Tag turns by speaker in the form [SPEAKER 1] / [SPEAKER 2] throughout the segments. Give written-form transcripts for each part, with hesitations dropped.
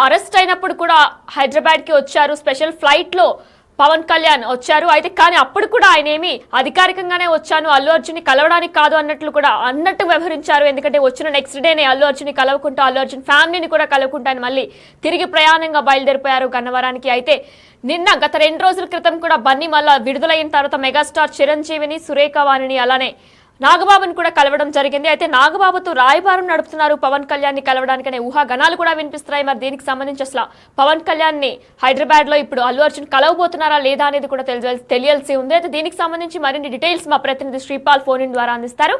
[SPEAKER 1] Arrest అయినప్పుడు కూడా హైదరాబాద్ కి వచ్చారు, స్పెషల్ ఫ్లైట్ లో పవన్ కళ్యాణ్ వచ్చారు. అయితే కానీ అప్పుడు కూడా ఆయన ఏమి అధికారికంగానే వచ్చాను, అల్లు అర్జున్ కలవడానికి కాదు అన్నట్టు వ్యవహరించారు. ఎందుకంటే వచ్చిన నెక్స్ట్ డేనే అల్లు అర్జున్ కలవకుంటూ అల్లు అర్జున్ ఫ్యామిలీని కూడా కలవకుంటాను మళ్ళీ తిరిగి ప్రయాణంగా బయలుదేరిపోయారు గన్నవరానికి. అయితే నిన్న గత 2 రోజుల క్రితం కూడా బన్నీ మళ్ళా విడుదలైన తర్వాత మెగాస్టార్ చిరంజీవిని, సురేఖ వాణిని అలానే నాగబాబుని కూడా కలవడం జరిగింది. అయితే నాగబాబుతో రాయబారం నడుపుతున్నారు పవన్ కళ్యాణ్ ని కలవడానికనే ఊహాగానాలు కూడా వినిపిస్తున్నాయి. మరి దీనికి సంబంధించి అసలు పవన్ కళ్యాణ్ ని హైదరాబాద్ లో ఇప్పుడు అల్లు అర్జున్ కలవబోతున్నారా లేదా అనేది కూడా తెలియాల్సి ఉంది. అయితే దీనికి సంబంధించి మరిన్ని డీటెయిల్స్ మా ప్రతినిధి శ్రీపాల్ ఫోన్ ఇన్ ద్వారా అందిస్తారు.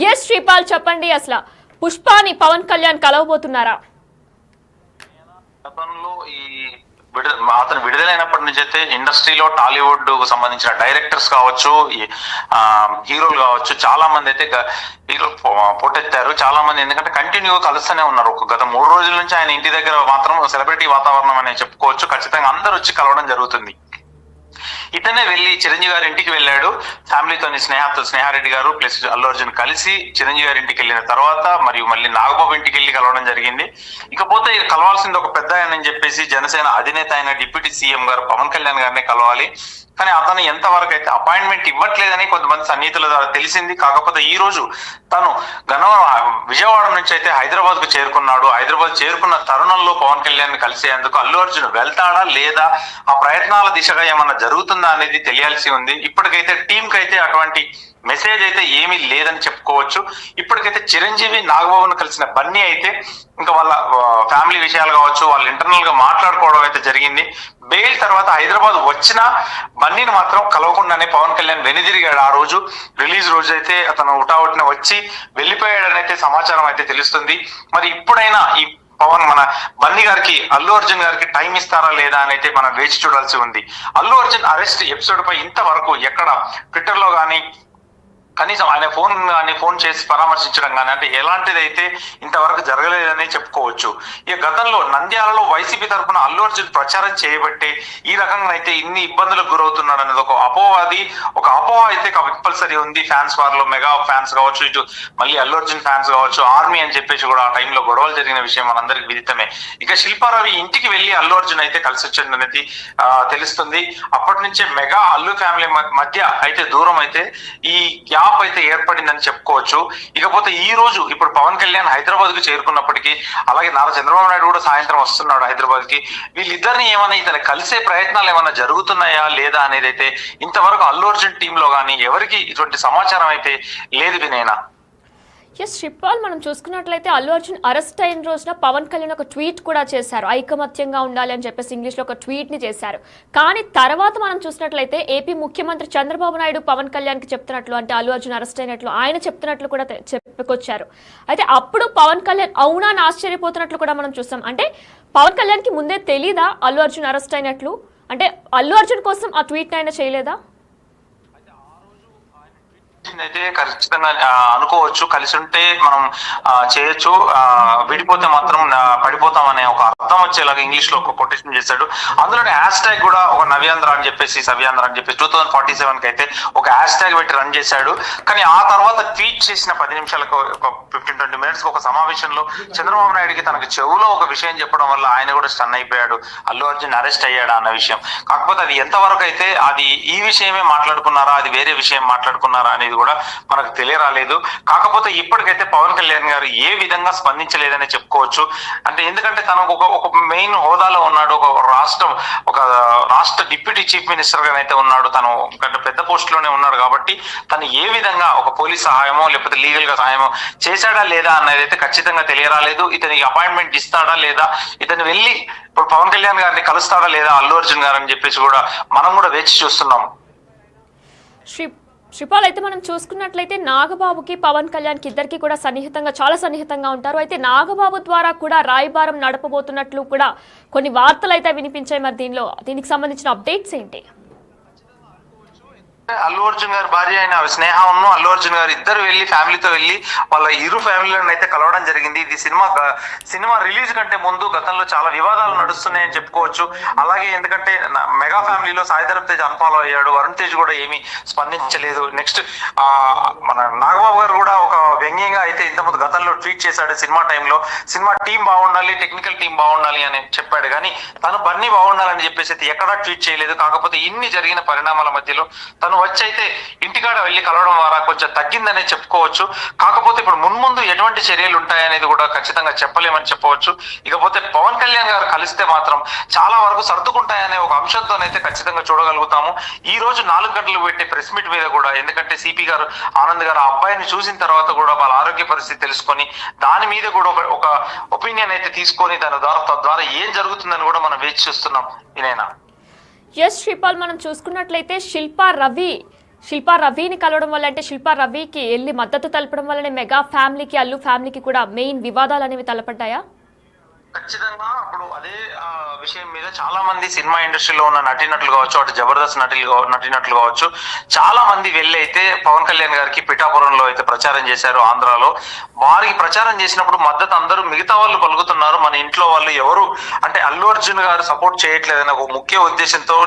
[SPEAKER 1] ఎస్ శ్రీపాల్, చెప్పండి, అసలు పుష్పాని పవన్ కళ్యాణ్ కలవబోతున్నారా?
[SPEAKER 2] అతను విడుదలైనప్పటి నుంచి అయితే ఇండస్ట్రీలో టాలీవుడ్ కు సంబంధించిన డైరెక్టర్స్ కావచ్చు, హీరోలు కావచ్చు, చాలా మంది అయితే పొట్టెత్తారు. చాలా మంది ఎందుకంటే కంటిన్యూగా కలుస్తూనే ఉన్నారు. గత 3 రోజుల నుంచి ఆయన ఇంటి దగ్గర మాత్రం సెలబ్రిటీ వాతావరణం అనే చెప్పుకోవచ్చు. ఖచ్చితంగా అందరూ వచ్చి కలవడం జరుగుతుంది. ఇతనే వెళ్ళి చిరంజీవి గారి ఇంటికి వెళ్ళాడు ఫ్యామిలీతో, స్నేహారెడ్డి గారు ప్లస్ అల్లు అర్జున్ కలిసి చిరంజీవి గారి ఇంటికి వెళ్ళిన తర్వాత మరియు మళ్ళీ నాగబాబు ఇంటికి వెళ్ళి కలవడం జరిగింది. ఇకపోతే కలవాల్సింది ఒక పెద్ద ఆయన అని చెప్పేసి జనసేన అధినేత అయిన డిప్యూటీ సీఎం గారు పవన్ కళ్యాణ్ గారిని కలవాలి. కానీ అతను ఎంతవరకు అయితే అపాయింట్మెంట్ ఇవ్వట్లేదని కొంతమంది సన్నిహితుల ద్వారా తెలిసింది. కాకపోతే ఈ రోజు తను విజయవాడ నుంచి అయితే హైదరాబాద్ కు చేరుకున్నాడు. హైదరాబాద్ చేరుకున్న తరుణంలో పవన్ కళ్యాణ్ ని కలిసేందుకు అల్లు అర్జున్ వెళ్తాడా లేదా, ఆ ప్రయత్నాల దిశగా ఏమన్నా జరుగుతుందా అనేది తెలియాల్సి ఉంది. ఇప్పటికైతే టీం కి అయితే అటువంటి మెసేజ్ అయితే ఏమీ లేదని చెప్పుకోవచ్చు. ఇప్పటికైతే చిరంజీవి నాగబాబును కలిసిన బన్నీ అయితే ఇంకా వాళ్ళ ఫ్యామిలీ విషయాలు కావచ్చు, వాళ్ళు ఇంటర్నల్ గా మాట్లాడుకోవడం అయితే జరిగింది. బెయిల్ తర్వాత హైదరాబాద్ వచ్చినా బన్నీని మాత్రం కలవకుండానే పవన్ కళ్యాణ్ వెనుదిరిగాడు. ఆ రోజు రిలీజ్ రోజు అయితే అతను ఉటావుటిన వచ్చి వెళ్ళిపోయాడని అయితే సమాచారం అయితే తెలుస్తుంది. మరి ఇప్పుడైనా ఈ మన బన్నీ గారికి అల్లు అర్జున్ గారికి టైం ఇస్తారా లేదా అని అయితే మనం వేచి చూడాల్సి ఉంది. అల్లు అర్జున్ అరెస్ట్ ఎపిసోడ్ పై ఇంతవరకు ఎక్కడ ట్విట్టర్ లో కానీ కనీసం ఆయన ఫోన్ చేసి పరామర్శించడం కానీ అంటే ఎలాంటిది అయితే ఇంతవరకు జరగలేదని చెప్పుకోవచ్చు. ఇక గతంలో నంద్యాలలో వైసీపీ తరఫున అల్లు అర్జున్ ప్రచారం చేయబట్టే ఈ రకంగా అయితే ఇన్ని ఇబ్బందులకు గురవుతున్నాడు అనేది ఒక అపోహ అయితే కంపల్సరీ ఉంది. ఫ్యాన్స్ వారిలో మెగా ఫ్యాన్స్ కావచ్చు, ఇటు మళ్ళీ అల్లు అర్జున్ ఫ్యాన్స్ కావచ్చు, ఆర్మీ అని చెప్పేసి కూడా ఆ టైంలో గొడవలు జరిగిన విషయం మనందరికి విదితమే. ఇక శిల్పారావి ఇంటికి వెళ్ళి అల్లు అర్జున్ అయితే కలిసి వచ్చింది అనేది తెలుస్తుంది. అప్పటి నుంచే మెగా అల్లు ఫ్యామిలీ మధ్య అయితే దూరం అయితే ఈ అయితే ఏర్పడిందని చెప్పుకోవచ్చు. ఇకపోతే ఈ రోజు ఇప్పుడు పవన్ కళ్యాణ్ హైదరాబాద్ కు చేరుకున్నప్పటికీ, అలాగే నారా చంద్రబాబు నాయుడు కూడా సాయంత్రం వస్తున్నాడు హైదరాబాద్ కి. వీళ్ళిద్దరిని ఏమైనా ఇతను కలిసే ప్రయత్నాలు ఏమైనా జరుగుతున్నాయా లేదా అనేది అయితే ఇంతవరకు అల్లు అర్జున్ టీమ్ లో కానీ ఎవరికి ఇటువంటి సమాచారం అయితే లేదు వినయనా.
[SPEAKER 1] ఎస్ శ్రీపాల్, మనం చూసుకున్నట్లయితే అల్లు అర్జున్ అరెస్ట్ అయిన రోజున పవన్ కళ్యాణ్ ఒక ట్వీట్ కూడా చేశారు. ఐకమత్యంగా ఉండాలి అని చెప్పేసి ఇంగ్లీష్లో ఒక ట్వీట్ ని చేశారు. కానీ తర్వాత మనం చూసినట్లయితే ఏపీ ముఖ్యమంత్రి చంద్రబాబు నాయుడు పవన్ కళ్యాణ్ కి చెప్తున్నట్లు, అంటే అల్లు అర్జున్ అరెస్ట్ అయినట్లు ఆయన చెప్తున్నట్లు కూడా చెప్పుకొచ్చారు. అయితే అప్పుడు పవన్ కళ్యాణ్ అవునా అని ఆశ్చర్యపోతున్నట్లు కూడా మనం చూస్తాం. అంటే పవన్ కళ్యాణ్ కి ముందే తెలీదా అల్లు అర్జున్ అరెస్ట్ అయినట్లు? అంటే అల్లు అర్జున్ కోసం ఆ ట్వీట్ అయినా చేయలేదా?
[SPEAKER 2] అయితే ఖచ్చితంగా అనుకోవచ్చు, కలిసి ఉంటే మనం చేయొచ్చు, విడిపోతే మాత్రం పడిపోతాం అనే ఒక అర్థం వచ్చేలాగా ఇంగ్లీష్ లో ఒక కొటేషన్ చేశాడు. అందులోనే హ్యాష్ ట్యాగ్ కూడా ఒక నవ్యాంధ్ర అని చెప్పేసి సవ్యాంధ్ర అని చెప్పేసి 2047 కి అయితే ఒక హ్యాష్ ట్యాగ్ పెట్టి రన్ చేశాడు. కానీ ఆ తర్వాత ట్వీట్ చేసిన 10 నిమిషాలకు ఒక 15-20 మినిట్స్ ఒక సమావేశంలో చంద్రబాబు నాయుడుకి తనకు చెవులో ఒక విషయం చెప్పడం వల్ల ఆయన కూడా స్టన్ అయిపోయాడు, అల్లు అర్జున్ అరెస్ట్ అయ్యాడా అన్న విషయం. కాకపోతే అది ఎంతవరకు అయితే అది ఈ విషయమే మాట్లాడుకున్నారా, అది వేరే విషయం మాట్లాడుకున్నారా అనేది కూడా మనకు తెలియరాలేదు. కాకపోతే ఇప్పటికైతే పవన్ కళ్యాణ్ గారు ఏ విధంగా స్పందించలేదని చెప్పుకోవచ్చు. అంటే ఎందుకంటే తను ఒక మెయిన్ హోదాలో ఉన్నాడు, ఒక రాష్ట్ర డిప్యూటీ చీఫ్ మినిస్టర్ గా అయితే ఉన్నాడు, తను పెద్ద పోస్ట్ లోనే ఉన్నాడు. కాబట్టి తను ఏ విధంగా ఒక పోలీస్ సహాయమో లేకపోతే లీగల్ గా సహాయమో చేశాడా లేదా అన్నది అయితే ఖచ్చితంగా తెలియరాలేదు. ఇతనికి అపాయింట్మెంట్ ఇస్తాడా లేదా, ఇతను వెళ్ళి ఇప్పుడు పవన్ కళ్యాణ్ గారిని కలుస్తాడా లేదా అల్లు అర్జున్ గారు అని చెప్పేసి కూడా మనం కూడా వేచి చూస్తున్నాం.
[SPEAKER 1] శ్రీపాల్, అయితే మనం చూసుకున్నట్లయితే నాగబాబుకి పవన్ కళ్యాణ్ కి ఇద్దరికి కూడా చాలా సన్నిహితంగా ఉంటారు. అయితే నాగబాబు ద్వారా కూడా రాయబారం నడపబోతున్నట్లు కూడా కొన్ని వార్తలు అయితే వినిపించాయి. మరి దీనికి సంబంధించిన అప్డేట్స్ ఏంటి?
[SPEAKER 2] అల్లు అర్జున్ గారి భార్య అయిన స్నేహను అల్లు అర్జున్ గారు ఇద్దరు వెళ్ళి ఫ్యామిలీతో వెళ్ళి వాళ్ళ ఇరు ఫ్యామిలీలను అయితే కలవడం జరిగింది. ఇది సినిమా రిలీజ్ కంటే ముందు గతంలో చాలా వివాదాలు నడుస్తున్నాయని చెప్పుకోవచ్చు. అలాగే ఎందుకంటే మెగా ఫ్యామిలీలో సాయిధరమ్ తేజ్ అన్ఫాలో అయ్యాడు, వరుణ్ తేజ్ కూడా ఏమీ స్పందించలేదు. నెక్స్ట్ మన నాగబాబు గారు కూడా ఒక వ్యంగ్యంగా అయితే ఇంతకుముందు గతంలో ట్వీట్ చేశాడు సినిమా టైంలో. సినిమా టీం బాగుండాలి, టెక్నికల్ టీం బాగుండాలి అని చెప్పాడు, కానీ తను బన్నీ బాగుండాలని చెప్పేసి అయితే ఎక్కడా ట్వీట్ చేయలేదు. కాకపోతే ఇన్ని జరిగిన పరిణామాల మధ్యలో తను వచ్చి అయితే ఇంటికాడ వెళ్ళి కలవడం ద్వారా కొంచెం తగ్గిందనే చెప్పుకోవచ్చు. కాకపోతే ఇప్పుడు మున్ముందు ఎటువంటి చర్యలు ఉంటాయనేది కూడా ఖచ్చితంగా చెప్పలేమని చెప్పవచ్చు. ఇకపోతే పవన్ కళ్యాణ్ గారు కలిస్తే మాత్రం చాలా వరకు సర్దుకుంటాయనే ఒక అంశంతోనైతే ఖచ్చితంగా చూడగలుగుతాము. ఈ రోజు 4 గంటలు పెట్టే ప్రెస్ మీట్ మీద కూడా, ఎందుకంటే సిపి గారు ఆనంద్ గారు ఆ అబ్బాయిని చూసిన తర్వాత కూడా వాళ్ళ ఆరోగ్య పరిస్థితి తెలుసుకొని దాని మీద కూడా ఒక ఒపీనియన్ అయితే తీసుకొని తద్వారా ఏం జరుగుతుందని కూడా మనం వేచి చూస్తున్నాం. ఇనేనా
[SPEAKER 1] ఎస్ శ్రీపాల్, మనం చూసుకున్నట్లయితే శిల్పా రవిని కలవడం వల్ల, అంటే శిల్పా రవికి వెళ్ళి మద్దతు తెలపడం వల్లనే మెగా ఫ్యామిలీకి, అల్లు ఫ్యామిలీకి కూడా మెయిన్ వివాదాలు అనేవి తలపడ్డాయా?
[SPEAKER 2] ఖచ్చితంగా అప్పుడు అదే విషయం మీద చాలా మంది సినిమా ఇండస్ట్రీలో ఉన్న నటీనటులు కావచ్చు, అటు జబర్దస్త్ నటీనటులు కావచ్చు, చాలా మంది వెళ్ళి అయితే పవన్ కళ్యాణ్ గారికి పిఠాపురంలో అయితే ప్రచారం చేశారు. ఆంధ్రాలో వారికి ప్రచారం చేసినప్పుడు మద్దతు అందరూ మిగతా వాళ్ళు పలుకుతున్నారు. మన ఇంట్లో వాళ్ళు ఎవరు అంటే అల్లు అర్జున్ గారు సపోర్ట్ చేయట్లేదని ఒక ముఖ్య ఉద్దేశంతో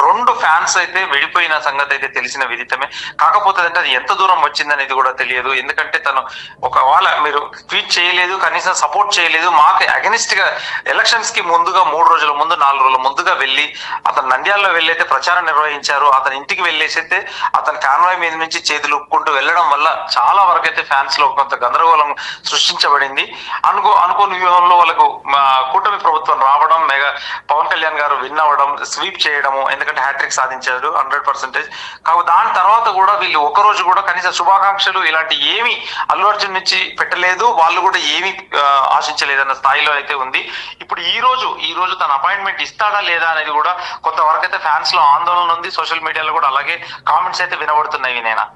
[SPEAKER 2] 2 ఫ్యాన్స్ అయితే విడిపోయిన సంగతి అయితే తెలిసిన విదితమే. కాకపోతే అంటే అది ఎంత దూరం వచ్చిందనేది కూడా తెలియదు. ఎందుకంటే తను ఒకవేళ మీరు ట్వీట్ చేయలేదు, కనీసం సపోర్ట్ చేయలేదు, మాకు అగెనిస్ట్ గా ఎలక్షన్స్ కి ముందుగా 3 రోజుల ముందు 4 రోజుల ముందుగా వెళ్ళి అతను నంద్యాలలో వెళ్ళైతే ప్రచారం నిర్వహించారు. అతని ఇంటికి వెళ్ళేసైతే అతని కాన్వాయ్ మీద నుంచి చేతులు ఉప్పుకుంటూ వెళ్ళడం వల్ల చాలా వరకు అయితే ఫ్యాన్స్ లో కొంత గందరగోళం సృష్టించబడింది. అనుకోని వ్యూహంలో వాళ్ళకు కూటమి ప్రభుత్వం రావడం, మెగా పవన్ కళ్యాణ్ గారు విన్ అవ్వడం, స్వీప్ చేయడము, ఎందుకంటే హ్యాట్రిక్ సాధించారు 100%. కాబట్టి దాని తర్వాత కూడా వీళ్ళు ఒక రోజు కూడా కనీసం శుభాకాంక్షలు ఇలాంటి ఏమి అల్లు అర్జున్ నుంచి పెట్టలేదు, వాళ్ళు కూడా ఏమి ఆశించలేదన్న స్థాయిలో అయితే ఉంది. ఇప్పుడు ఈ రోజు తన అపాయింట్మెంట్ ఇస్తాడా లేదా అనేది కూడా కొంతవరకు అయితే ఫ్యాన్స్ లో ఆందోళన ఉంది. సోషల్ మీడియాలో కూడా అలాగే కామెంట్స్ అయితే వినబడుతున్నాయి. నేనా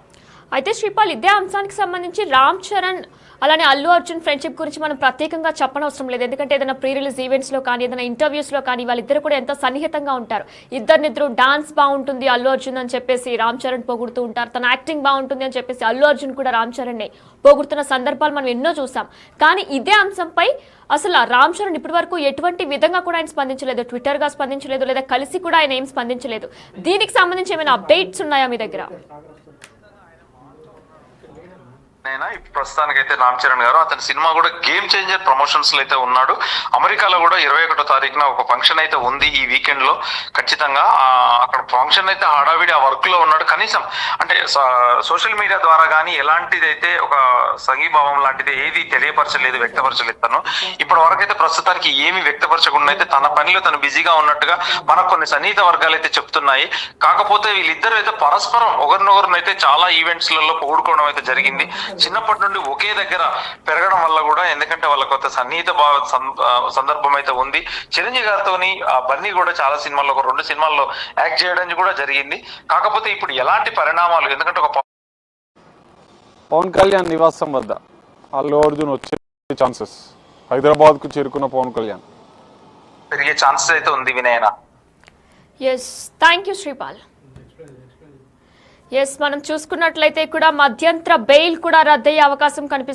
[SPEAKER 1] అయితే శ్రీపాల్, ఇదే అంశానికి సంబంధించి రామ్ చరణ్ అలానే అల్లు అర్జున్ ఫ్రెండ్షిప్ గురించి మనం ప్రత్యేకంగా చెప్పనవసరం లేదు. ఎందుకంటే ఏదైనా ప్రీ రిలీజ్ ఈవెంట్స్ లో కానీ, ఏదైనా ఇంటర్వ్యూస్ లో కానీ వాళ్ళిద్దరు కూడా ఎంతో సన్నిహితంగా ఉంటారు. ఇద్దరు డాన్స్ బాగుంటుంది అల్లు అర్జున్ అని చెప్పేసి రామ్ చరణ్ పొగుడుతూ ఉంటారు. తన యాక్టింగ్ బాగుంటుంది అని చెప్పేసి అల్లు అర్జున్ కూడా రామ్ చరణ్ ని పొగుడుతున్న సందర్భాలు మనం ఎన్నో చూసాం. కానీ ఇదే అంశంపై అసలు రామ్ చరణ్ ఇప్పటి వరకు ఎటువంటి విధంగా కూడా ఆయన స్పందించలేదు, ట్విట్టర్ గా స్పందించలేదు, లేదా కలిసి కూడా ఆయన ఏం స్పందించలేదు. దీనికి సంబంధించి ఏమైనా అప్డేట్స్ ఉన్నాయా మీ దగ్గర?
[SPEAKER 2] ప్రస్తుతానికైతే రామ్ చరణ్ గారు అతని సినిమా కూడా గేమ్ చేంజర్ ప్రమోషన్స్ లో అయితే ఉన్నాడు. అమెరికాలో కూడా 21వ తారీఖున ఒక ఫంక్షన్ అయితే ఉంది ఈ వీకెండ్ లో. ఖచ్చితంగా అక్కడ ఫంక్షన్ అయితే హడావిడి ఆ వర్క్ లో ఉన్నాడు. కనీసం అంటే సోషల్ మీడియా ద్వారా కానీ ఎలాంటిదైతే ఒక సంఘీభావం లాంటిది ఏది తెలియపరచలేదు, వ్యక్తపరచలేదు. తను ఇప్పటి వరకు అయితే ప్రస్తుతానికి ఏమి వ్యక్తపరచకుండా అయితే తన పనిలో తను బిజీగా ఉన్నట్టుగా మనకు కొన్ని సన్నిహిత వర్గాలు అయితే చెప్తున్నాయి. కాకపోతే వీళ్ళిద్దరు అయితే పరస్పరం ఒకరినొకరినైతే చాలా ఈవెంట్స్ లలో పొగుడుకోవడం అయితే జరిగింది. చిన్నప్పటి నుండి ఒకే దగ్గర పెరగడం వల్ల కూడా, ఎందుకంటే వాళ్ళ కొత్త సన్నిహిత సందర్భం అయితే ఉంది. చిరంజీవి గారితో బన్నీ కూడా చాలా సినిమాల్లో, ఒక 2 సినిమాల్లో యాక్ట్ చేయడం కూడా జరిగింది. కాకపోతే ఇప్పుడు ఎలాంటి పరిణామాలు, ఎందుకంటే ఒక
[SPEAKER 3] పవన్ కళ్యాణ్ నివాసం వద్ద అల్లు అర్జున్ వచ్చే ఛాన్సెస్, హైదరాబాద్ కు చేరుకున్న పవన్ కళ్యాణ్
[SPEAKER 2] పెరిగే ఛాన్సెస్ అయితే ఉంది. వినయనా
[SPEAKER 1] yes, thank you Sripal. Yes, మనం చూసుకున్నట్లయితే కూడా మధ్యంతర బెయిల్ కూడా రద్దయ్యే అవకాశం కనిపిస్తుంది.